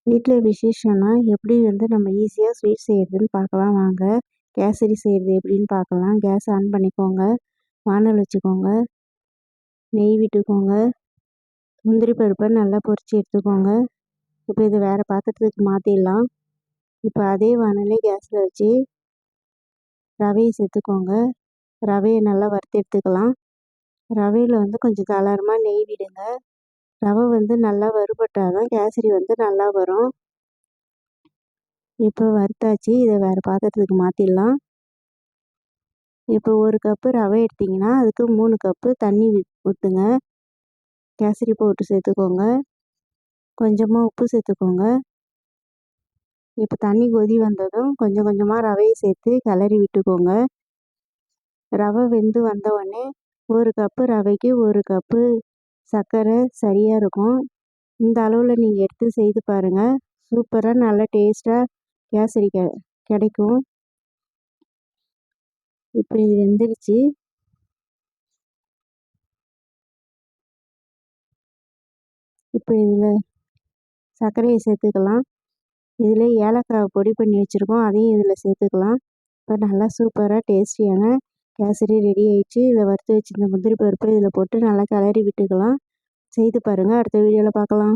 வீட்டில் விசேஷம்னா எப்படி நம்ம ஈஸியாக ஸ்வீட் செய்கிறதுன்னு பார்க்கலாம் வாங்க. கேசரி செய்கிறது எப்படின்னு பார்க்கலாம். கேஸ் ஆன் பண்ணிக்கோங்க. வானல் வச்சுக்கோங்க. நெய் விட்டுக்கோங்க. முந்திரி பருப்பை நல்லா பொரித்து எடுத்துக்கோங்க. இப்போ இதை வேறு பாத்திரத்துக்கு மாற்றிடலாம். இப்போ அதே வானலே கேஸில் வச்சு ரவையை சேர்த்துக்கோங்க. ரவையை நல்லா வறுத்து எடுத்துக்கலாம். ரவையில் கொஞ்சம் தாராளமாக நெய் விடுங்க. ரவை நல்லா வறுபட்டால் தான் கேசரி நல்லா வரும். இப்போ வறுத்தாச்சு. இதை வேறு பாத்திரத்துக்கு மாற்றிடலாம். இப்போ 1 கப்பு ரவை எடுத்திங்கன்னா அதுக்கு 3 கப்பு தண்ணி ஊற்றுங்க. கேசரி பவுட்ரு சேர்த்துக்கோங்க. கொஞ்சமாக உப்பு சேர்த்துக்கோங்க. இப்போ தண்ணி கொதி வந்ததும் கொஞ்சம் கொஞ்சமாக ரவையை சேர்த்து கிளறி விட்டுக்கோங்க. ரவை வெந்து வந்தவுடனே 1 கப்பு ரவைக்கு 1 கப்பு சர்க்கரை சரியாக இருக்கும். இந்த அளவில் நீங்கள் எடுத்து செய்து பாருங்கள். சூப்பராக நல்லா டேஸ்ட்டாக கேசரி கிடைக்கும். இப்போ இது வெந்துடுச்சு. இப்போ இதில் சர்க்கரையை சேர்த்துக்கலாம். இதில் ஏலக்காய் பொடி பண்ணி வச்சுருக்கோம், அதையும் இதில் சேர்த்துக்கலாம். இப்போ நல்லா சூப்பராக டேஸ்டியான கேசரி ரெடி ஆயிடுச்சு. இதில் வறுத்து வச்சுருந்த முந்திரி பருப்பை இதில் போட்டு நல்லா கிளறி விட்டுக்கலாம். செய்து பாருங்கள். அடுத்த வீடியோவில் பார்க்கலாம்.